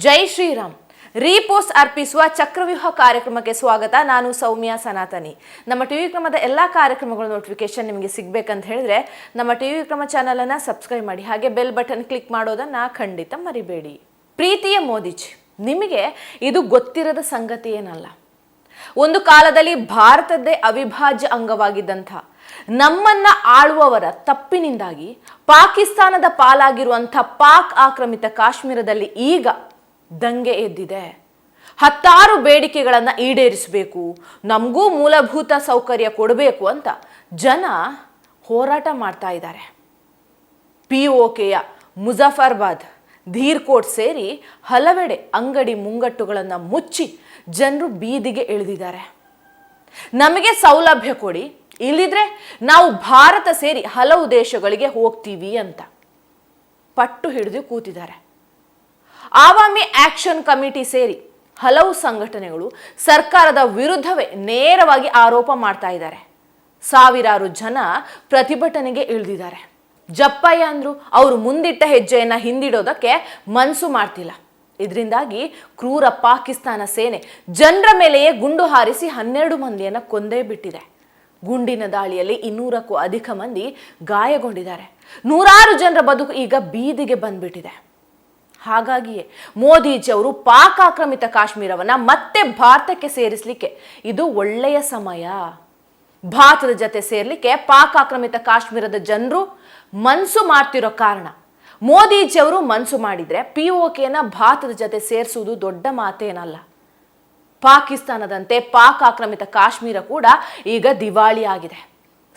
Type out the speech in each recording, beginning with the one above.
ಜೈ Shriram. Repost ಅರ್ಪಿಸುವ ಚಕ್ರವ್ಯೂಹ ಕಾರ್ಯಕ್ರಮಕ್ಕೆ ಸ್ವಾಗತ. ನಾನು ಸೌಮ್ಯ ಸನಾತನಿ. ನಮ್ಮ ಟಿವಿ ಕ್ರಮದ ಎಲ್ಲ ಕಾರ್ಯಕ್ರಮಗಳ ನೋಟಿಫಿಕೇಶನ್ ನಿಮಗೆ ಸಿಗಬೇಕಂತ ಹೇಳಿದ್ರೆ ನಮ್ಮ ಟಿವಿ ಕ್ರಮ ಚಾನಲ್ ಅನ್ನು ಸಬ್ಸ್ಕ್ರೈಬ್ ಮಾಡಿ, ಹಾಗೆ ಬೆಲ್ ಬಟನ್ ಕ್ಲಿಕ್ ಮಾಡೋದನ್ನ ಖಂಡಿತ ಮರಿಬೇಡಿ. ಪ್ರೀತಿಯ ಮೋದಿಜಿ, ನಿಮಗೆ ಇದು ಗೊತ್ತಿರದ ಸಂಗತಿ ಏನಲ್ಲ. ಒಂದು ಕಾಲದಲ್ಲಿ ಭಾರತದ್ದೇ ಅವಿಭಾಜ್ಯ ಅಂಗವಾಗಿದ್ದಂಥ ನಮ್ಮನ್ನ ಆಳುವವರ ತಪ್ಪಿನಿಂದಾಗಿ ಪಾಕಿಸ್ತಾನದ ಪಾಲಾಗಿರುವಂಥ ಪಾಕ್ ಆಕ್ರಮಿತ ಕಾಶ್ಮೀರದಲ್ಲಿ ಈಗ ದಂಗೆ ಎದ್ದಿದೆ. ಹತ್ತಾರು ಬೇಡಿಕೆಗಳನ್ನು ಈಡೇರಿಸಬೇಕು, ನಮಗೂ ಮೂಲಭೂತ ಸೌಕರ್ಯ ಕೊಡಬೇಕು ಅಂತ ಜನ ಹೋರಾಟ ಮಾಡ್ತಾ ಇದ್ದಾರೆ. POKಯ ಮುಜಫರ್ಬಾದ್, ಧೀರ್ಕೋಟ್ ಸೇರಿ ಹಲವೆಡೆ ಅಂಗಡಿ ಮುಂಗಟ್ಟುಗಳನ್ನು ಮುಚ್ಚಿ ಜನರು ಬೀದಿಗೆ ಇಳಿದಿದ್ದಾರೆ. ನಮಗೆ ಸೌಲಭ್ಯ ಕೊಡಿ, ಇಲ್ಲಿದ್ರೆ ನಾವು ಭಾರತ ಸೇರಿ ಹಲವು ದೇಶಗಳಿಗೆ ಹೋಗ್ತೀವಿ ಅಂತ ಪಟ್ಟು ಹಿಡಿದು ಕೂತಿದ್ದಾರೆ. ಆವಾಮಿ ಆಕ್ಷನ್ ಕಮಿಟಿ ಸೇರಿ ಹಲವು ಸಂಘಟನೆಗಳು ಸರ್ಕಾರದ ವಿರುದ್ಧವೇ ನೇರವಾಗಿ ಆರೋಪ ಮಾಡ್ತಾ ಇದ್ದಾರೆ. ಸಾವಿರಾರು ಜನ ಪ್ರತಿಭಟನೆಗೆ ಇಳಿದಿದ್ದಾರೆ. ಜಪ್ಪಯ್ಯ ಅಂದ್ರು ಅವರು ಮುಂದಿಟ್ಟ ಹೆಜ್ಜೆಯನ್ನ ಹಿಂದಿಡೋದಕ್ಕೆ ಮನಸ್ಸು ಮಾಡ್ತಿಲ್ಲ. ಇದರಿಂದಾಗಿ ಕ್ರೂರ ಪಾಕಿಸ್ತಾನ ಸೇನೆ ಜನರ ಮೇಲೆಯೇ ಗುಂಡು ಹಾರಿಸಿ 12 ಮಂದಿಯನ್ನ ಕೊಂದೇ ಬಿಟ್ಟಿದೆ. ಗುಂಡಿನ ದಾಳಿಯಲ್ಲಿ 200ಕ್ಕೂ ಅಧಿಕ ಮಂದಿ ಗಾಯಗೊಂಡಿದ್ದಾರೆ. ನೂರಾರು ಜನರ ಬದುಕು ಈಗ ಬೀದಿಗೆ ಬಂದ್ಬಿಟ್ಟಿದೆ. ಹಾಗಾಗಿಯೇ ಮೋದಿಜಿ ಅವರು ಪಾಕ್ ಆಕ್ರಮಿತ ಕಾಶ್ಮೀರವನ್ನ ಮತ್ತೆ ಭಾರತಕ್ಕೆ ಸೇರಿಸಲಿಕ್ಕೆ ಇದು ಒಳ್ಳೆಯ ಸಮಯ. ಭಾರತದ ಜೊತೆ ಸೇರ್ಲಿಕ್ಕೆ ಪಾಕ್ ಆಕ್ರಮಿತ ಕಾಶ್ಮೀರದ ಜನರು ಮನ್ಸು ಮಾಡ್ತಿರೋ ಕಾರಣ ಮೋದಿಜಿ ಅವರು ಮನ್ಸು ಮಾಡಿದ್ರೆ POKನ ಭಾರತದ ಜೊತೆ ಸೇರಿಸುವುದು ದೊಡ್ಡ ಮಾತೇನಲ್ಲ. ಪಾಕಿಸ್ತಾನದಂತೆ ಪಾಕ್ ಆಕ್ರಮಿತ ಕಾಶ್ಮೀರ ಕೂಡ ಈಗ ದಿವಾಳಿ ಆಗಿದೆ.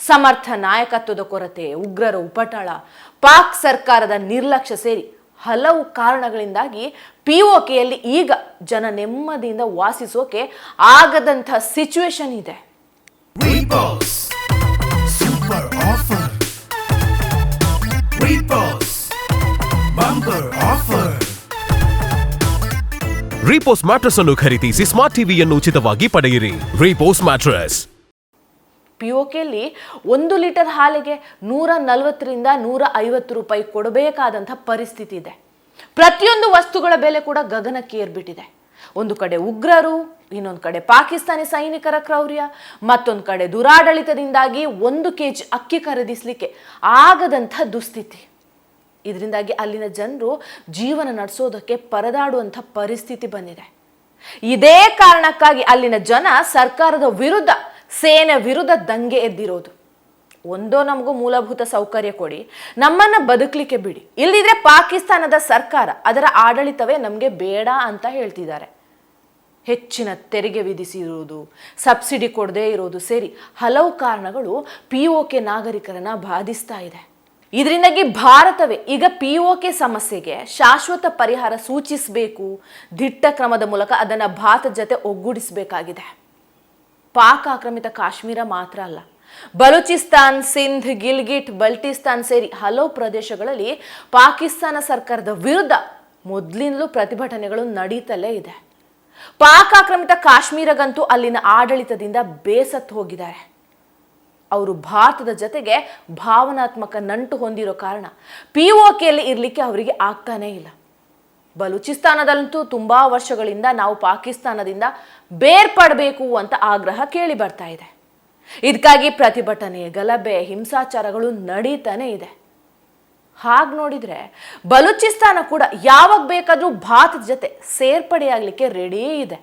ಸಮರ್ಥ ನಾಯಕತ್ವದ ಕೊರತೆ, ಉಗ್ರರ ಉಪಟಳ, ಪಾಕ್ ಸರ್ಕಾರದ ನಿರ್ಲಕ್ಷ್ಯ ಸೇರಿ ಹಲವು ಕಾರಣಗಳಿಂದಾಗಿ POKಯಲ್ಲಿ ಈಗ ಜನ ನೆಮ್ಮದಿಯಿಂದ ವಾಸಿಸೋಕೆ ಆಗದಂಥ ಸಿಚುವೇಶನ್ ಇದೆ. ರೀಪೋಸ್ ಮ್ಯಾಟ್ರೆಸ್ ಅನ್ನು ಖರೀದಿಸಿ ಸ್ಮಾರ್ಟ್ ಟಿವಿಯನ್ನು ಉಚಿತವಾಗಿ ಪಡೆಯಿರಿ. ರೀಪೋಸ್ ಮ್ಯಾಟ್ರೆಸ್. POKಯಲ್ಲಿ 1 ಲೀಟರ್ ಹಾಲಿಗೆ 140ರಿಂದ 150 ರೂಪಾಯಿ ಕೊಡಬೇಕಾದಂಥ ಪರಿಸ್ಥಿತಿ ಇದೆ. ಪ್ರತಿಯೊಂದು ವಸ್ತುಗಳ ಬೆಲೆ ಕೂಡ ಗಗನಕ್ಕೆ ಏರ್ಬಿಟ್ಟಿದೆ. ಒಂದು ಕಡೆ ಉಗ್ರರು, ಇನ್ನೊಂದು ಕಡೆ ಪಾಕಿಸ್ತಾನಿ ಸೈನಿಕರ ಕ್ರೌರ್ಯ, ಮತ್ತೊಂದು ಕಡೆ ದುರಾಡಳಿತದಿಂದಾಗಿ 1 kg ಅಕ್ಕಿ ಖರೀದಿಸಲಿಕ್ಕೆ ಆಗದಂಥ ದುಸ್ಥಿತಿ. ಇದರಿಂದಾಗಿ ಅಲ್ಲಿನ ಜನರು ಜೀವನ ನಡೆಸೋದಕ್ಕೆ ಪರದಾಡುವಂಥ ಪರಿಸ್ಥಿತಿ ಬಂದಿದೆ. ಇದೇ ಕಾರಣಕ್ಕಾಗಿ ಅಲ್ಲಿನ ಜನ ಸರ್ಕಾರದ ವಿರುದ್ಧ, ಸೇನೆ ವಿರುದ್ಧ ದಂಗೆ ಎದ್ದಿರೋದು. ಒಂದೋ ನಮಗೂ ಮೂಲಭೂತ ಸೌಕರ್ಯ ಕೊಡಿ, ನಮ್ಮನ್ನ ಬದುಕಲಿಕ್ಕೆ ಬಿಡಿ, ಇಲ್ಲದಿದ್ರೆ ಪಾಕಿಸ್ತಾನದ ಸರ್ಕಾರ, ಅದರ ಆಡಳಿತವೇ ನಮಗೆ ಬೇಡ ಅಂತ ಹೇಳ್ತಿದ್ದಾರೆ. ಹೆಚ್ಚಿನ ತೆರಿಗೆ ವಿಧಿಸಿರುವುದು, ಸಬ್ಸಿಡಿ ಕೊಡದೇ ಇರೋದು ಸೇರಿ ಹಲವು ಕಾರಣಗಳು POK ನಾಗರಿಕರನ್ನ ಬಾಧಿಸ್ತಾ ಇದೆ. ಇದರಿಂದಾಗಿ ಭಾರತವೇ ಈಗ POK ಸಮಸ್ಯೆಗೆ ಶಾಶ್ವತ ಪರಿಹಾರ ಸೂಚಿಸಬೇಕು, ದಿಟ್ಟ ಕ್ರಮದ ಮೂಲಕ ಅದನ್ನು ಭಾರತದ ಜೊತೆ ಒಗ್ಗೂಡಿಸಬೇಕಾಗಿದೆ. ಪಾಕ್ ಆಕ್ರಮಿತ ಕಾಶ್ಮೀರ ಮಾತ್ರ ಅಲ್ಲ, ಬಲೂಚಿಸ್ತಾನ್, ಸಿಂಧ್, ಗಿಲ್ಗಿಟ್, ಬಲ್ಟಿಸ್ತಾನ್ ಸೇರಿ ಹಲವು ಪ್ರದೇಶಗಳಲ್ಲಿ ಪಾಕಿಸ್ತಾನ ಸರ್ಕಾರದ ವಿರುದ್ಧ ಮೊದಲಿಂದಲೂ ಪ್ರತಿಭಟನೆಗಳು ನಡೀತಲೇ ಇದೆ. ಪಾಕ್ ಆಕ್ರಮಿತ ಕಾಶ್ಮೀರಗಂತೂ ಅಲ್ಲಿನ ಆಡಳಿತದಿಂದ ಬೇಸತ್ತು ಹೋಗಿದ್ದಾರೆ. ಅವರು ಭಾರತದ ಜೊತೆಗೆ ಭಾವನಾತ್ಮಕ ನಂಟು ಹೊಂದಿರೋ ಕಾರಣ POKಯಲ್ಲಿ ಇರಲಿಕ್ಕೆ ಅವರಿಗೆ ಆಗ್ತಾನೇ ಇಲ್ಲ. ಬಲೂಚಿಸ್ತಾನದಲ್ಲಂತೂ ತುಂಬಾ ವರ್ಷಗಳಿಂದ ನಾವು ಪಾಕಿಸ್ತಾನದಿಂದ ಬೇರ್ಪಡಬೇಕು ಅಂತ ಆಗ್ರಹ ಕೇಳಿ ಬರ್ತಾ ಇದೆ. ಇದಕ್ಕಾಗಿ ಪ್ರತಿಭಟನೆ, ಗಲಭೆ, ಹಿಂಸಾಚಾರಗಳು ನಡೀತಾನೆ ಇದೆ. ಹಾಗೆ ನೋಡಿದ್ರೆ ಬಲೂಚಿಸ್ತಾನ ಕೂಡ ಯಾವಾಗ ಬೇಕಾದರೂ ಭಾರತದ ಜೊತೆ ಸೇರ್ಪಡೆಯಾಗಲಿಕ್ಕೆ ರೆಡಿ ಇದೆ.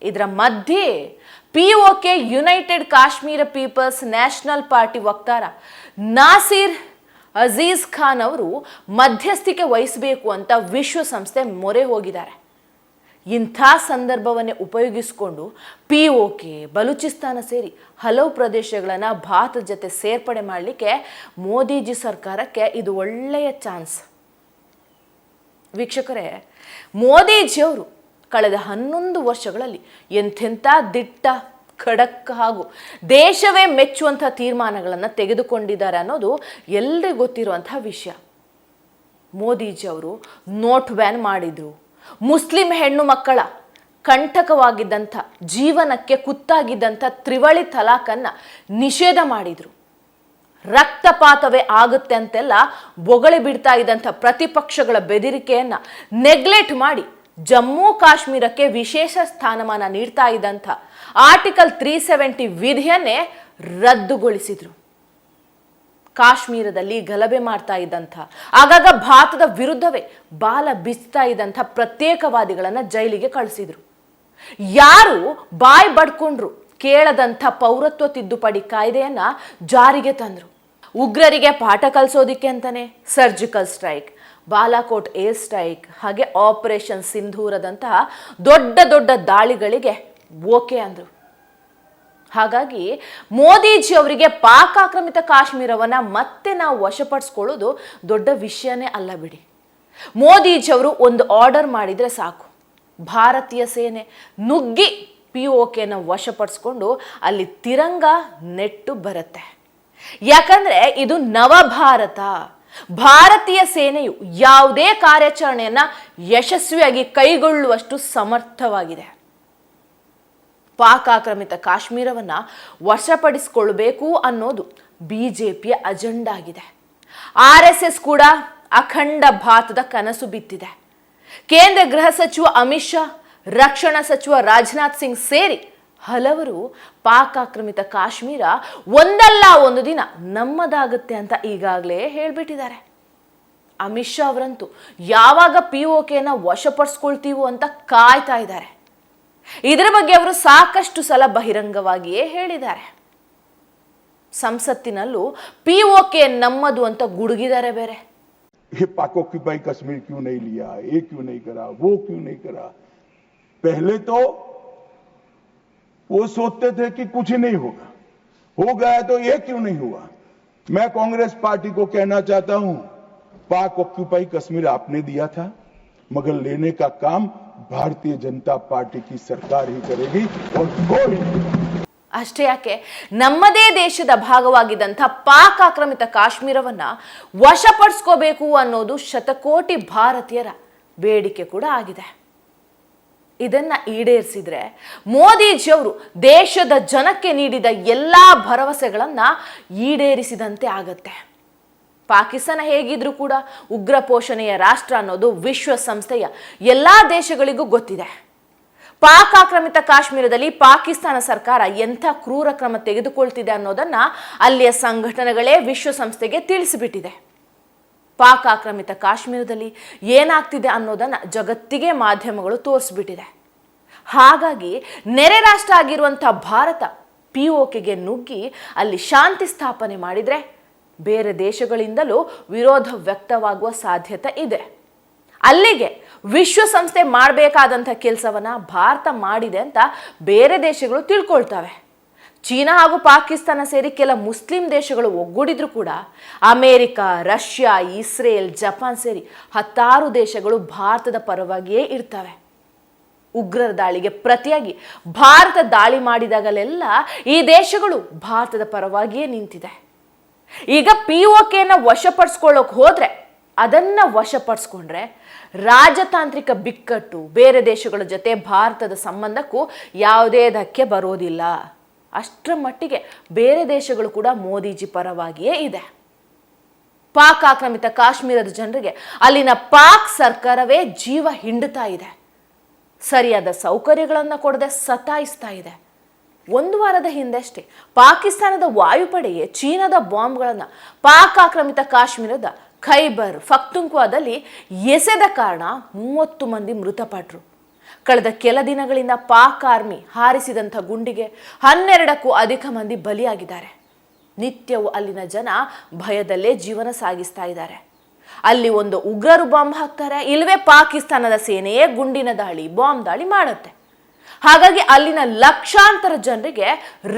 ಇದರ ಮಧ್ಯೆ POK united Kashmir people's national party ವಕ್ತಾರ ನಾಸೀರ್ ಅಜೀಜ್ ಖಾನ್ ಅವರು ಮಧ್ಯಸ್ಥಿಕೆ ವಹಿಸಬೇಕು ಅಂತ ವಿಶ್ವಸಂಸ್ಥೆ ಮೊರೆ ಹೋಗಿದ್ದಾರೆ. ಇಂಥ ಸಂದರ್ಭವನ್ನೇ ಉಪಯೋಗಿಸಿಕೊಂಡು POK, ಬಲೂಚಿಸ್ತಾನ ಸೇರಿ ಹಲವು ಪ್ರದೇಶಗಳನ್ನು ಭಾರತದ ಜೊತೆ ಸೇರ್ಪಡೆ ಮಾಡಲಿಕ್ಕೆ ಮೋದಿಜಿ ಸರ್ಕಾರಕ್ಕೆ ಇದು ಒಳ್ಳೆಯ ಚಾನ್ಸ್. ವೀಕ್ಷಕರೇ, ಮೋದಿಜಿಯವರು ಕಳೆದ 11 ವರ್ಷಗಳಲ್ಲಿ ಎಂಥೆಂಥ ದಿಟ್ಟ, ಖಡಕ್ ಹಾಗೂ ದೇಶವೇ ಮೆಚ್ಚುವಂಥ ತೀರ್ಮಾನಗಳನ್ನು ತೆಗೆದುಕೊಂಡಿದ್ದಾರೆ ಅನ್ನೋದು ಎಲ್ಲರಿಗೂ ಗೊತ್ತಿರುವಂಥ ವಿಷಯ. ಮೋದಿಜಿಯವರು ನೋಟ್ ಬ್ಯಾನ್ ಮಾಡಿದರು, ಮುಸ್ಲಿಂ ಹೆಣ್ಣು ಮಕ್ಕಳ ಕಂಟಕವಾಗಿದ್ದಂಥ, ಜೀವನಕ್ಕೆ ಕುತ್ತಾಗಿದ್ದಂಥ ತ್ರಿವಳಿ ತಲಾಖನ್ನು ನಿಷೇಧ ಮಾಡಿದರು. ರಕ್ತಪಾತವೇ ಆಗುತ್ತೆ ಅಂತೆಲ್ಲ ಬೊಗಳಿ ಬಿಡ್ತಾ ಇದ್ದಂಥ ಪ್ರತಿಪಕ್ಷಗಳ ಬೆದರಿಕೆಯನ್ನು ನೆಗ್ಲೆಕ್ಟ್ ಮಾಡಿ ಜಮ್ಮು ಕಾಶ್ಮೀರಕ್ಕೆ ವಿಶೇಷ ಸ್ಥಾನಮಾನ ನೀಡ್ತಾ ಇದ್ದಂಥ ಆರ್ಟಿಕಲ್ 370 ವಿಧಿಯನ್ನೇ ರದ್ದುಗೊಳಿಸಿದ್ರು. ಕಾಶ್ಮೀರದಲ್ಲಿ ಗಲಭೆ ಮಾಡ್ತಾ ಇದ್ದಂಥ, ಆಗಾಗ ಭಾರತದ ವಿರುದ್ಧವೇ ಬಾಲ ಬಿಚ್ತಾ ಇದ್ದಂಥ ಪ್ರತ್ಯೇಕವಾದಿಗಳನ್ನ ಜೈಲಿಗೆ ಕಳಿಸಿದ್ರು. ಯಾರು ಬಾಯ್ ಬಡ್ಕೊಂಡ್ರು ಕೇಳದಂಥ ಪೌರತ್ವ ತಿದ್ದುಪಡಿ ಕಾಯ್ದೆಯನ್ನ ಜಾರಿಗೆ ತಂದ್ರು. ಉಗ್ರರಿಗೆ ಪಾಠ ಕಲಿಸೋದಿಕ್ಕೆ ಅಂತಾನೆ surgical strike, Balakot air strike, ಹಾಗೆ ಆಪರೇಷನ್ ಸಿಂಧೂರದಂತಹ ದೊಡ್ಡ ದೊಡ್ಡ ದಾಳಿಗಳಿಗೆ ಓಕೆ ಅಂದ್ರು. ಹಾಗಾಗಿ ಮೋದಿಜಿ ಅವರಿಗೆ ಪಾಕ್ ಆಕ್ರಮಿತ ಕಾಶ್ಮೀರವನ್ನ ಮತ್ತೆ ನಾವು ವಶಪಡಿಸ್ಕೊಳ್ಳೋದು ದೊಡ್ಡ ವಿಷಯನೇ ಅಲ್ಲ ಬಿಡಿ. ಮೋದಿಜಿ ಅವರು ಒಂದು ಆರ್ಡರ್ ಮಾಡಿದ್ರೆ ಸಾಕು, ಭಾರತೀಯ ಸೇನೆ ನುಗ್ಗಿ POKನ ವಶಪಡಿಸ್ಕೊಂಡು ಅಲ್ಲಿ ತಿರಂಗ ನೆಟ್ಟು ಬರುತ್ತೆ. ಯಾಕಂದ್ರೆ ಇದು ನವಭಾರತ. ಭಾರತೀಯ ಸೇನೆಯು ಯಾವುದೇ ಕಾರ್ಯಾಚರಣೆಯನ್ನ ಯಶಸ್ವಿಯಾಗಿ ಕೈಗೊಳ್ಳುವಷ್ಟು ಸಮರ್ಥವಾಗಿದೆ. ಪಾಕ್ ಆಕ್ರಮಿತ ಕಾಶ್ಮೀರವನ್ನ ವಶಪಡಿಸಿಕೊಳ್ಳಬೇಕು ಅನ್ನೋದು BJPಯ ಅಜೆಂಡಾ ಆಗಿದೆ. RSS ಕೂಡ ಅಖಂಡ ಭಾರತದ ಕನಸು ಬಿತ್ತಿದೆ. ಕೇಂದ್ರ ಗೃಹ ಸಚಿವ ಅಮಿತ್ ಶಾ, ರಕ್ಷಣಾ ಸಚಿವ ರಾಜನಾಥ್ ಸಿಂಗ್ ಸೇರಿ ಹಲವರು ಪಾಕ್ ಆಕ್ರಮಿತ ಕಾಶ್ಮೀರ ಒಂದಲ್ಲ ಒಂದು ದಿನ ನಮ್ಮದಾಗುತ್ತೆ ಅಂತ ಈಗಾಗಲೇ ಹೇಳ್ಬಿಟ್ಟಿದ್ದಾರೆ. ಅಮಿತ್ ಶಾ ಅವರಂತೂ ಯಾವಾಗ POKನ ವಶಪಡಿಸ್ಕೊಳ್ತೀವೋ ಅಂತ ಕಾಯ್ತಾ ಇದ್ದಾರೆ. ಇದರ ಬಗ್ಗೆ ಅವರು ಸಾಕಷ್ಟು ಸಲ ಬಹಿರಂಗವಾಗಿಯೇ ಹೇಳಿದ್ದಾರೆ. ಸಂಸತ್ತಿನಲ್ಲೂ POK ನಮ್ಮದು ಅಂತ ಗುಡುಗಿದ್ದಾರೆ ಬೇರೆ. ये पाक ऑक्यूपाई कश्मीर क्यों नहीं लिया, ये क्यों नहीं करा, वो क्यों नहीं करा। पहले तो वो सोचते थे कि कुछ ही नहीं होगा, हो गया तो ये क्यों नहीं हुआ। मैं कांग्रेस पार्टी को कहना चाहता हूं, पाक ऑक्यूपाई कश्मीर आपने दिया था, मगर लेने का काम भारतीय जनता पार्टी की सरकार ही करेगी और कोई नहीं। ಅಷ್ಟೇ ಯಾಕೆ, ನಮ್ಮದೇ ದೇಶದ ಭಾಗವಾಗಿದ್ದಂಥ ಪಾಕ್ ಆಕ್ರಮಿತ ಕಾಶ್ಮೀರವನ್ನ ವಶಪಡಿಸ್ಕೋಬೇಕು ಅನ್ನೋದು ಶತಕೋಟಿ ಭಾರತೀಯರ ಬೇಡಿಕೆ ಕೂಡ ಆಗಿದೆ. ಇದನ್ನ ಈಡೇರಿಸಿದ್ರೆ ಮೋದಿಜಿಯವರು ದೇಶದ ಜನಕ್ಕೆ ನೀಡಿದ ಎಲ್ಲಾ ಭರವಸೆಗಳನ್ನ ಈಡೇರಿಸಿದಂತೆ ಆಗತ್ತೆ. ಪಾಕಿಸ್ತಾನ ಹೇಗಿದ್ರೂ ಕೂಡ ಉಗ್ರ ಪೋಷಣೆಯ ರಾಷ್ಟ್ರ ಅನ್ನೋದು ವಿಶ್ವಸಂಸ್ಥೆಯ ಎಲ್ಲಾ ದೇಶಗಳಿಗೂ ಗೊತ್ತಿದೆ. ಪಾಕ್ ಆಕ್ರಮಿತ ಕಾಶ್ಮೀರದಲ್ಲಿ ಪಾಕಿಸ್ತಾನ ಸರ್ಕಾರ ಎಂಥ ಕ್ರೂರ ಕ್ರಮ ತೆಗೆದುಕೊಳ್ತಿದೆ ಅನ್ನೋದನ್ನ ಅಲ್ಲಿಯ ಸಂಘಟನೆಗಳೇ ವಿಶ್ವಸಂಸ್ಥೆಗೆ ತಿಳಿಸಿಬಿಟ್ಟಿದೆ. ಪಾಕ್ ಆಕ್ರಮಿತ ಕಾಶ್ಮೀರದಲ್ಲಿ ಏನಾಗ್ತಿದೆ ಅನ್ನೋದನ್ನ ಜಗತ್ತಿಗೆ ಮಾಧ್ಯಮಗಳು ತೋರಿಸ್ಬಿಟ್ಟಿದೆ. ಹಾಗಾಗಿ ನೆರೆ ರಾಷ್ಟ್ರ ಆಗಿರುವಂಥ ಭಾರತ POKಗೆ ನುಗ್ಗಿ ಅಲ್ಲಿ ಶಾಂತಿ ಸ್ಥಾಪನೆ ಮಾಡಿದ್ರೆ ಬೇರೆ ದೇಶಗಳಿಂದಲೂ ವಿರೋಧ ವ್ಯಕ್ತವಾಗುವ ಸಾಧ್ಯತೆ ಇದೆ. ಅಲ್ಲಿಗೆ ವಿಶ್ವಸಂಸ್ಥೆ ಮಾಡಬೇಕಾದಂಥ ಕೆಲಸವನ್ನ ಭಾರತ ಮಾಡಿದೆ ಅಂತ ಬೇರೆ ದೇಶಗಳು ತಿಳ್ಕೊಳ್ತವೆ. ಚೀನಾ ಹಾಗೂ ಪಾಕಿಸ್ತಾನ ಸೇರಿ ಕೆಲ ಮುಸ್ಲಿಂ ದೇಶಗಳು ಒಗ್ಗೂಡಿದ್ರು ಕೂಡ ಅಮೆರಿಕ, ರಷ್ಯಾ, ಇಸ್ರೇಲ್, ಜಪಾನ್ ಸೇರಿ 10 ದೇಶಗಳು ಭಾರತದ ಪರವಾಗಿಯೇ ಇರ್ತವೆ. ಉಗ್ರರ ದಾಳಿಗೆ ಪ್ರತಿಯಾಗಿ ಭಾರತ ದಾಳಿ ಮಾಡಿದಾಗಲೆಲ್ಲ ಈ ದೇಶಗಳು ಭಾರತದ ಪರವಾಗಿಯೇ ನಿಂತಿದೆ. ಈಗ POKನ ವಶಪಡಿಸ್ಕೊಳ್ಳೋಕೆ ಹೋದ್ರೆ, ಅದನ್ನ ವಶಪಡಿಸ್ಕೊಂಡ್ರೆ ರಾಜತಾಂತ್ರಿಕ ಬಿಕ್ಕಟ್ಟು, ಬೇರೆ ದೇಶಗಳ ಜೊತೆ ಭಾರತದ ಸಂಬಂಧಕ್ಕೂ ಯಾವುದೇ ಧಕ್ಕೆ ಬರೋದಿಲ್ಲ. ಅಷ್ಟರ ಮಟ್ಟಿಗೆ ಬೇರೆ ದೇಶಗಳು ಕೂಡ ಮೋದಿಜಿ ಪರವಾಗಿಯೇ ಇದೆ. ಪಾಕ್ ಆಕ್ರಮಿತ ಕಾಶ್ಮೀರದ ಜನರಿಗೆ ಅಲ್ಲಿನ ಪಾಕ್ ಸರ್ಕಾರವೇ ಜೀವ ಹಿಂಡುತ್ತಾ ಇದೆ. ಸರಿಯಾದ ಸೌಕರ್ಯಗಳನ್ನು ಕೊಡದೆ ಸತಾಯಿಸ್ತಾ ಇದೆ. 1 ವಾರದ ಹಿಂದಷ್ಟೇ ಪಾಕಿಸ್ತಾನದ ವಾಯುಪಡೆಯೇ ಚೀನಾದ ಬಾಂಬ್ಗಳನ್ನು ಪಾಕ್ ಆಕ್ರಮಿತ ಕಾಶ್ಮೀರದ ಖೈಬರ್ ಪಖ್ತೂನ್ಖ್ವಾದಲ್ಲಿ ಎಸೆದ ಕಾರಣ 30 ಮಂದಿ ಮೃತಪಟ್ಟರು. ಕಳೆದ ಕೆಲ ದಿನಗಳಿಂದ ಪಾಕ್ ಆರ್ಮಿ ಹಾರಿಸಿದಂಥ ಗುಂಡಿಗೆ 12ಕ್ಕೂ ಅಧಿಕ ಮಂದಿ ಬಲಿಯಾಗಿದ್ದಾರೆ. ನಿತ್ಯವೂ ಅಲ್ಲಿನ ಜನ ಭಯದಲ್ಲೇ ಜೀವನ ಸಾಗಿಸ್ತಾ ಇದ್ದಾರೆ. ಅಲ್ಲಿ ಒಂದು ಉಗ್ರರು ಬಾಂಬ್ ಹಾಕ್ತಾರೆ, ಇಲ್ಲವೇ ಪಾಕಿಸ್ತಾನದ ಸೇನೆಯೇ ಗುಂಡಿನ ದಾಳಿ, ಬಾಂಬ್ ದಾಳಿ ಮಾಡುತ್ತೆ. ಹಾಗಾಗಿ ಅಲ್ಲಿನ ಲಕ್ಷಾಂತರ ಜನರಿಗೆ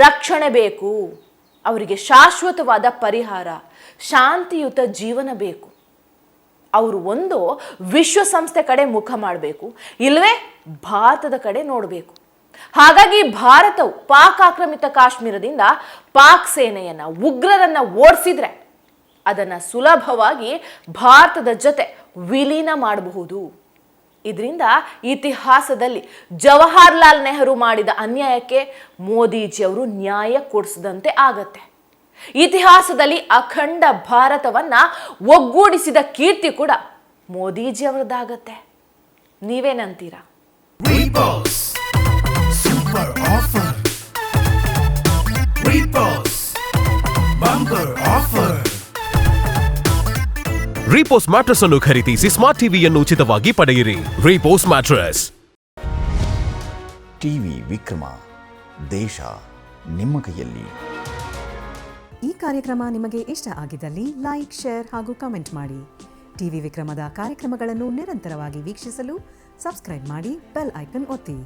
ರಕ್ಷಣೆ ಬೇಕು. ಅವರಿಗೆ ಶಾಶ್ವತವಾದ ಪರಿಹಾರ, ಶಾಂತಿಯುತ ಜೀವನ ಬೇಕು. ಅವರು ಒಂದು ವಿಶ್ವಸಂಸ್ಥೆ ಕಡೆ ಮುಖ ಮಾಡಬೇಕು, ಇಲ್ಲವೇ ಭಾರತದ ಕಡೆ ನೋಡಬೇಕು. ಹಾಗಾಗಿ ಭಾರತವು ಪಾಕ್ ಆಕ್ರಮಿತ ಕಾಶ್ಮೀರದಿಂದ ಪಾಕ್ ಸೇನೆಯನ್ನ, ಉಗ್ರರನ್ನ ಓಡಿಸಿದ್ರೆ ಅದನ್ನ ಸುಲಭವಾಗಿ ಭಾರತದ ಜೊತೆ ವಿಲೀನ ಮಾಡಬಹುದು. ಇದರಿಂದ ಇತಿಹಾಸದಲ್ಲಿ ಜವಾಹರ್ಲಾಲ್ ನೆಹರು ಮಾಡಿದ ಅನ್ಯಾಯಕ್ಕೆ ಮೋದಿಜಿ ಅವರು ನ್ಯಾಯ ಕೊಡಿಸಿದಂತೆ ಆಗತ್ತೆ. ಇತಿಹಾಸದಲ್ಲಿ ಅಖಂಡ ಭಾರತವನ್ನ ಒಗ್ಗೂಡಿಸಿದ ಕೀರ್ತಿ ಕೂಡ ಮೋದಿಜಿ ಅವರದ್ದಾಗತ್ತೆ. ನೀವೇನಂತೀರಾ? Repos Super Offer. Repos Bumper Offer. Repos mattress ಅನ್ನು ಖರೀದಿಸಿ ಸ್ಮಾರ್ಟ್ ಟಿವಿಯನ್ನು ಉಚಿತವಾಗಿ ಪಡೆಯಿರಿ. ರೀಪೋಸ್ ಮ್ಯಾಟ್ರೆಸ್. ಟಿವಿ ವಿಕ್ರಮ, ದೇಶ ನಿಮ್ಮ ಕೈಯಲ್ಲಿ. ಈ ಕಾರ್ಯಕ್ರಮ ನಿಮಗೆ ಇಷ್ಟ ಆಗಿದ್ದಲ್ಲಿ ಲೈಕ್, ಶೇರ್ ಹಾಗೂ ಕಮೆಂಟ್ ಮಾಡಿ. ಟಿವಿ ವಿಕ್ರಮದ ಕಾರ್ಯಕ್ರಮಗಳನ್ನು ನಿರಂತರವಾಗಿ ವೀಕ್ಷಿಸಲು ಸಬ್ಸ್ಕ್ರೈಬ್ ಮಾಡಿ, ಬೆಲ್ ಐಕನ್ ಒತ್ತಿ.